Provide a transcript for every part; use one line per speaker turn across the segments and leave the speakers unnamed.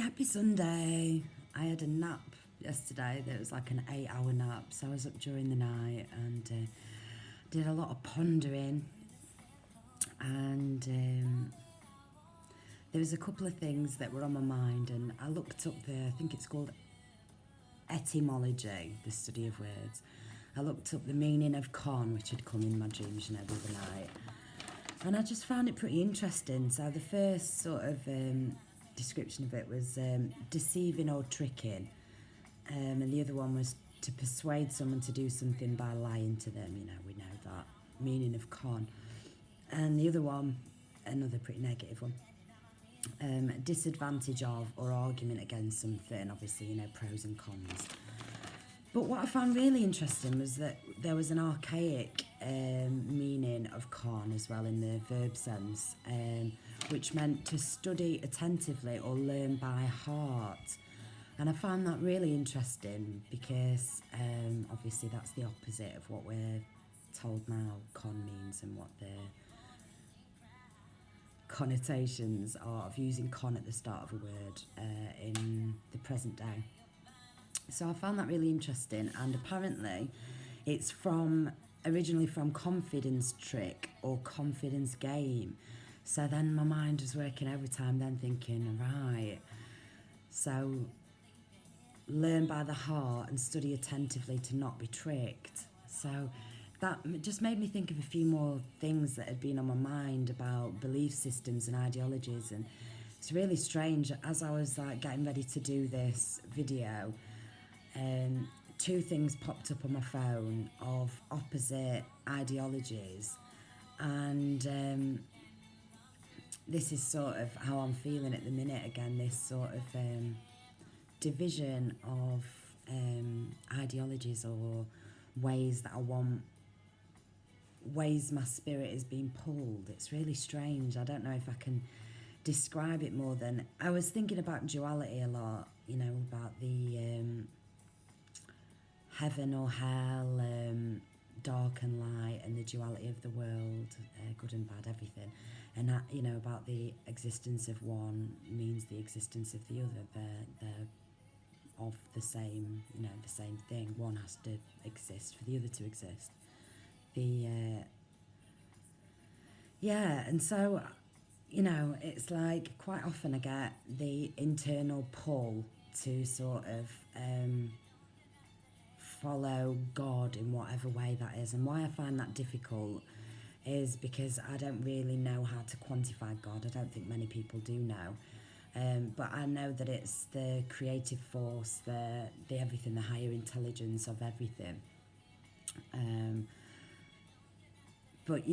Happy Sunday. I had a nap yesterday that was like an 8 hour nap, so I was up during the night and did a lot of pondering. And there was a couple of things that were on my mind, and I looked up I think it's called etymology, the study of words. I looked up the meaning of con, which had come in my dreams, the other night. And I just found it pretty interesting. So the first sort of description of it was deceiving or tricking. And the other one was to persuade someone to do something by lying to them. We know that meaning of con. And the other one, another pretty negative one, disadvantage of or argument against something. Obviously, pros and cons. But what I found really interesting was that there was an archaic meaning of con as well in the verb sense, which meant to study attentively or learn by heart. And I found that really interesting because obviously that's the opposite of what we're told now con means and what the connotations are of using con at the start of a word in the present day. So I found that really interesting, and apparently it's originally from confidence trick or confidence game. So then my mind was working overtime then thinking, right, so learn by the heart and study attentively to not be tricked. So that just made me think of a few more things that had been on my mind about belief systems and ideologies, and it's really strange. As I was getting ready to do this video, two things popped up on my phone of opposite ideologies, and this is sort of how I'm feeling at the minute again, this sort of division of ideologies or ways that ways my spirit is being pulled. It's really strange. I don't know if I can describe it more than I was thinking about duality a lot, about the heaven or hell, dark and light, and the duality of the world, good and bad, everything. And that, about the existence of one means the existence of the other. They're of the same, the same thing. One has to exist for the other to exist. And so, it's like quite often I get the internal pull to sort of follow God in whatever way that is. And why I find that difficult is because I don't really know how to quantify God. I don't think many people do know. But I know that it's the creative force, the everything, the higher intelligence of everything. But,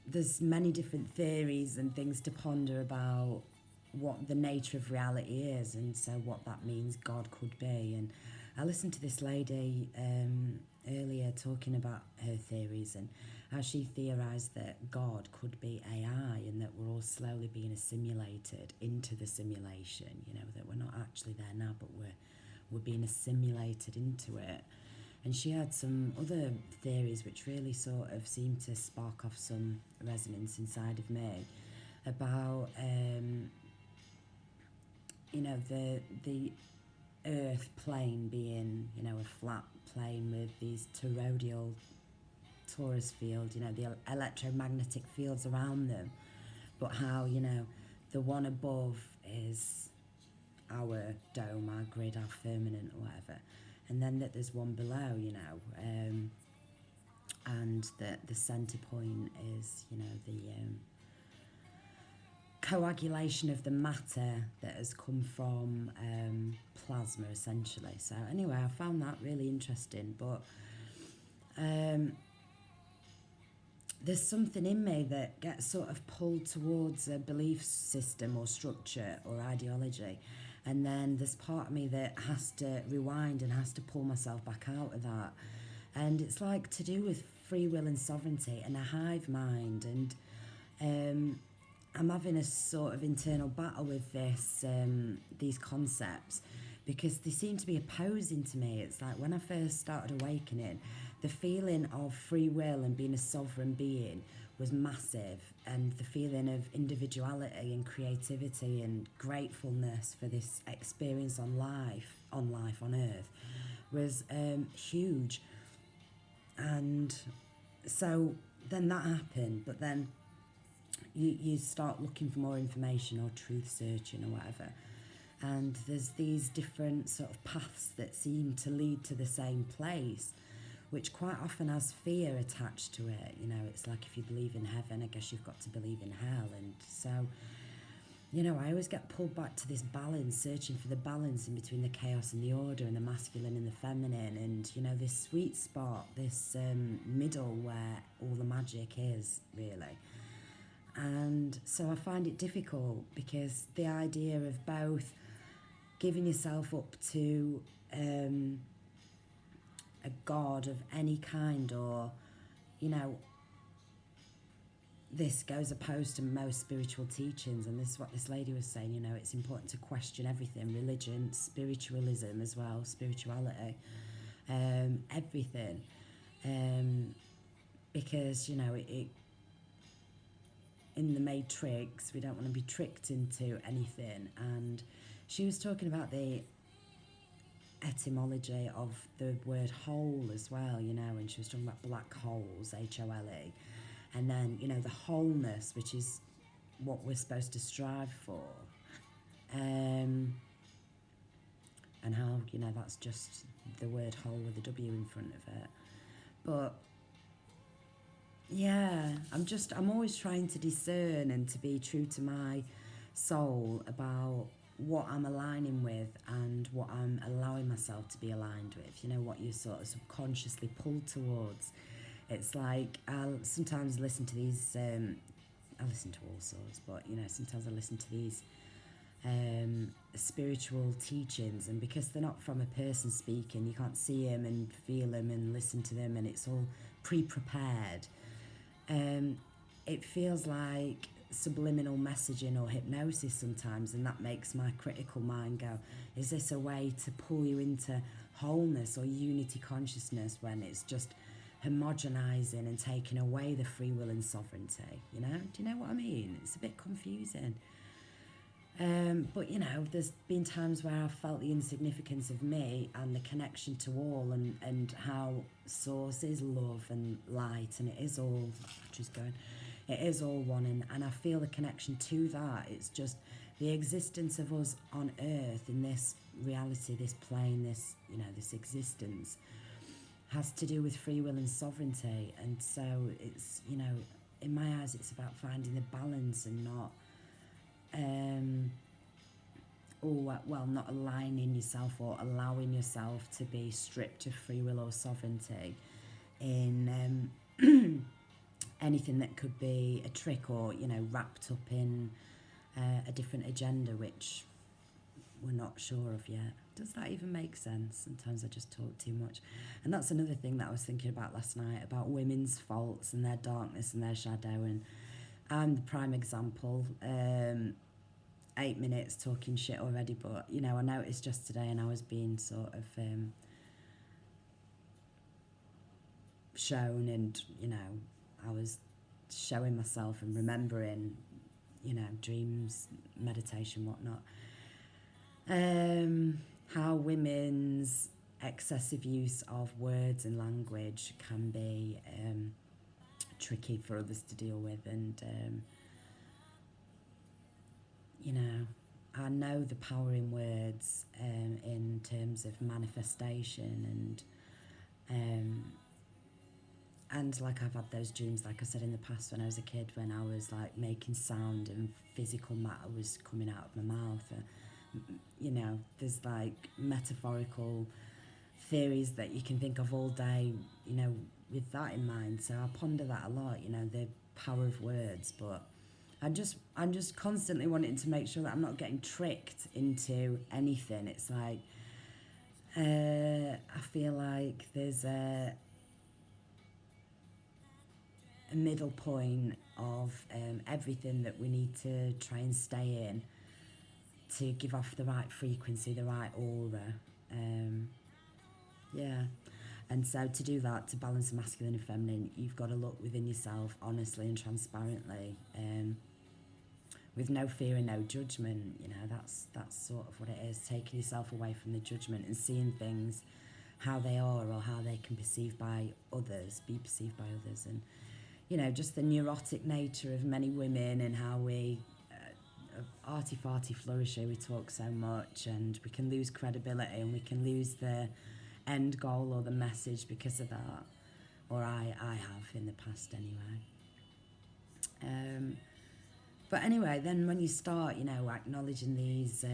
there's many different theories and things to ponder about what the nature of reality is, and so what that means God could be. And I listened to this lady earlier talking about her theories and how she theorised that God could be AI and that we're all slowly being assimilated into the simulation, that we're not actually there now, but we're being assimilated into it. And she had some other theories which really sort of seemed to spark off some resonance inside of me about, the Earth plane being, a flat plane with these toroidal torus field, the electromagnetic fields around them, but how, the one above is our dome, our grid, our firmament or whatever, and then that there's one below, and that the centre point is, the coagulation of the matter that has come from plasma, essentially. So anyway, I found that really interesting, but there's something in me that gets sort of pulled towards a belief system or structure or ideology, and then there's part of me that has to rewind and has to pull myself back out of that. And it's like to do with free will and sovereignty and a hive mind, and I'm having a sort of internal battle with these concepts, because they seem to be opposing to me. It's like when I first started awakening, the feeling of free will and being a sovereign being was massive, and the feeling of individuality and creativity and gratefulness for this experience on earth was huge. And so then that happened, but then you start looking for more information or truth searching or whatever, and there's these different sort of paths that seem to lead to the same place, which quite often has fear attached to it. You know, it's like if you believe in heaven, I guess you've got to believe in hell. And so, you know, I always get pulled back to this balance, searching for the balance in between the chaos and the order, and the masculine and the feminine, and, you know, this sweet spot, this middle where all the magic is, really. And so I find it difficult, because the idea of both giving yourself up to a god of any kind, or, you know, this goes opposed to most spiritual teachings, and this is what this lady was saying, you know, it's important to question everything, religion, spiritualism as well, spirituality, everything, because, you know, it in the Matrix, we don't want to be tricked into anything. And she was talking about the etymology of the word whole as well, you know, and she was talking about black holes, HOLE, and then, you know, the wholeness, which is what we're supposed to strive for, and how, you know, that's just the word whole with a W in front of it. But yeah, I'm always trying to discern and to be true to my soul about what I'm aligning with and what I'm allowing myself to be aligned with, you know, what you sort of subconsciously pull towards. It's like I'll sometimes listen to these, I listen to all sorts, but, you know, sometimes I listen to these spiritual teachings, and because they're not from a person speaking, you can't see them and feel them and listen to them, and it's all pre-prepared. It feels like subliminal messaging or hypnosis sometimes, and that makes my critical mind go, is this a way to pull you into wholeness or unity consciousness, when it's just homogenizing and taking away the free will and sovereignty? You know, do you know what I mean? It's a bit confusing. But, you know, there's been times where I've felt the insignificance of me and the connection to all, and how source is love and light, and it is all, it is all one, and I feel the connection to that. It's just the existence of us on earth, in this reality, this plane, this, you know, this existence, has to do with free will and sovereignty. And so it's, you know, in my eyes, it's about finding the balance and not not aligning yourself or allowing yourself to be stripped of free will or sovereignty in anything that could be a trick, or, you know, wrapped up in a different agenda which we're not sure of yet. Does that even make sense? Sometimes I just talk too much. And that's another thing that I was thinking about last night, about women's faults and their darkness and their shadow, and I'm the prime example. 8 minutes talking shit already, but, you know, I noticed just today, and I was being sort of shown, and, you know, I was showing myself and remembering, you know, dreams, meditation, whatnot, how women's excessive use of words and language can be tricky for others to deal with. And you know, I know the power in words, in terms of manifestation, and like, I've had those dreams, like I said, in the past, when I was a kid, when I was like making sound and physical matter was coming out of my mouth. You know, there's like metaphorical theories that you can think of all day, you know, with that in mind. So I ponder that a lot, you know, the power of words. But I'm just constantly wanting to make sure that I'm not getting tricked into anything. It's like, I feel like there's a middle point of everything that we need to try and stay in, to give off the right frequency, the right aura. Yeah. And so to do that, to balance the masculine and feminine, you've got to look within yourself honestly and transparently, with no fear and no judgment. You know, that's sort of what it is, taking yourself away from the judgment and seeing things how they are or how they can be perceived by others. And, you know, just the neurotic nature of many women and how we, arty-farty flourishy, we talk so much and we can lose credibility and we can lose the end goal or the message because of that. Or I have in the past anyway. But anyway, then when you start, you know, acknowledging these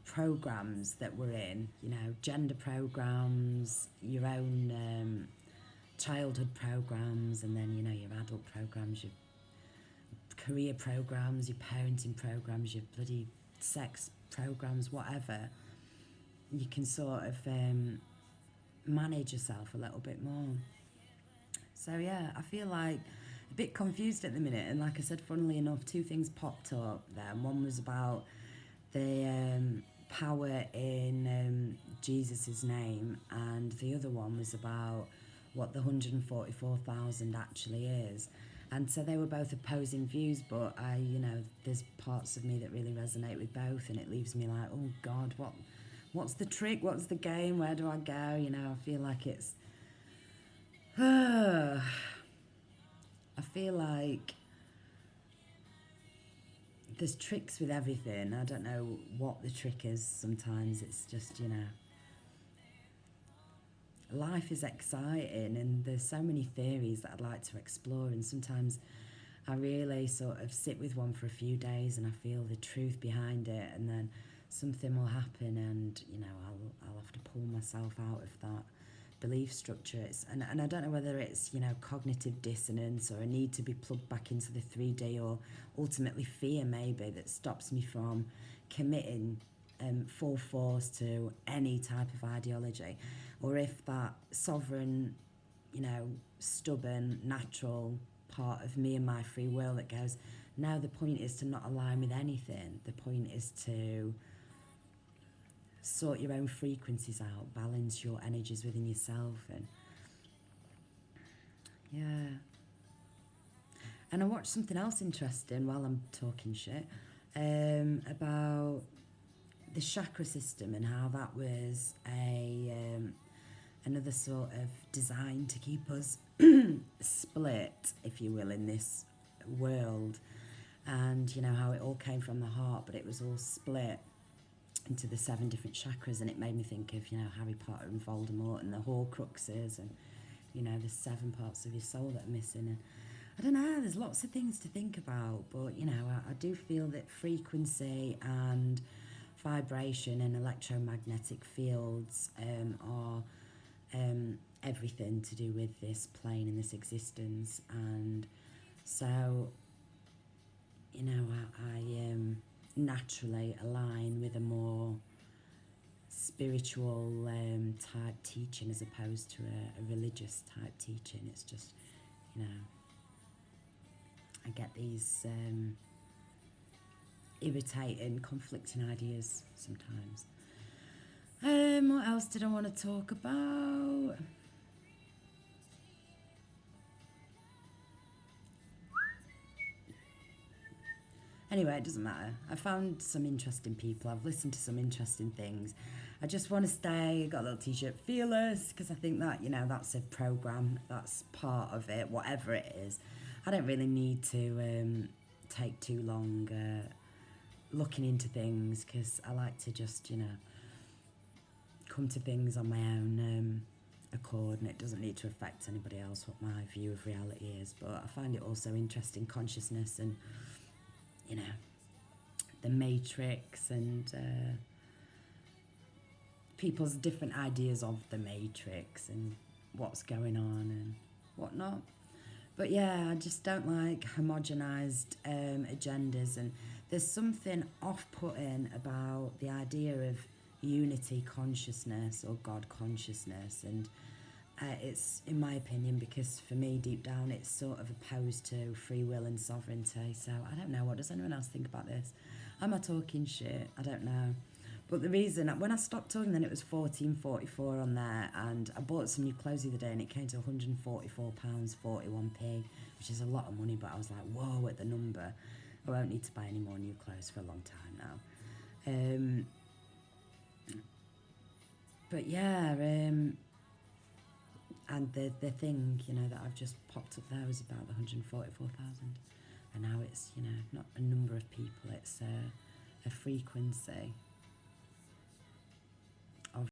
programs that we're in, you know, gender programs, your own childhood programs, and then, you know, your adult programs, your career programs, your parenting programs, your bloody sex programs, whatever, you can sort of manage yourself a little bit more. So yeah, I feel like a bit confused at the minute, and like I said, funnily enough, two things popped up there. One was about the power in Jesus's name, and the other one was about what the 144,000 actually is. And so they were both opposing views, but you know, there's parts of me that really resonate with both, and it leaves me like, oh God, what's the trick? What's the game? Where do I go? You know, I feel like it's, I feel like there's tricks with everything. I don't know what the trick is sometimes. It's just, you know, life is exciting and there's so many theories that I'd like to explore, and sometimes I really sort of sit with one for a few days and I feel the truth behind it, and then something will happen and, you know, I'll have to pull myself out of that belief structure. And I don't know whether it's, you know, cognitive dissonance or a need to be plugged back into the 3D, or ultimately fear maybe that stops me from committing full force to any type of ideology, or if that sovereign, you know, stubborn, natural part of me and my free will that goes, no, the point is to not align with anything. The point is to sort your own frequencies out, balance your energies within yourself, and yeah. And I watched something else interesting while I'm talking shit, about the chakra system and how that was another sort of design to keep us split, if you will, in this world. And, you know, how it all came from the heart, but it was all split into the 7 different chakras, and it made me think of, you know, Harry Potter and Voldemort and the Horcruxes, and, you know, the 7 parts of your soul that are missing. And I don't know, there's lots of things to think about, but, you know, I do feel that frequency and vibration and electromagnetic fields are everything to do with this plane and this existence. And so, you know, I naturally align with a more spiritual type teaching as opposed to a religious type teaching. It's just, you know, I get these irritating, conflicting ideas sometimes. What else did I want to talk about? Anyway, it doesn't matter. I found some interesting people. I've listened to some interesting things. I just want to stay. Got a little t-shirt, Fearless, because I think that, you know, that's a program. That's part of it, whatever it is. I don't really need to take too long looking into things, because I like to just, you know, come to things on my own accord, and it doesn't need to affect anybody else what my view of reality is. But I find it also interesting, consciousness and, you know, the Matrix, and people's different ideas of the Matrix and what's going on and whatnot. But yeah, I just don't like homogenized agendas, and there's something off-putting about the idea of unity consciousness or God consciousness, and it's, in my opinion, because for me deep down it's sort of opposed to free will and sovereignty. So I don't know, what does anyone else think about this? Am I talking shit? I don't know. But the reason, when I stopped talking, then it was 14.44 on there, and I bought some new clothes the other day, and it came to £144.41p, which is a lot of money. But I was like, whoa, at the number. I won't need to buy any more new clothes for a long time now. But yeah, and the thing, you know, that I've just popped up there was about 144,000, and now it's, you know, not a number of people, it's a frequency.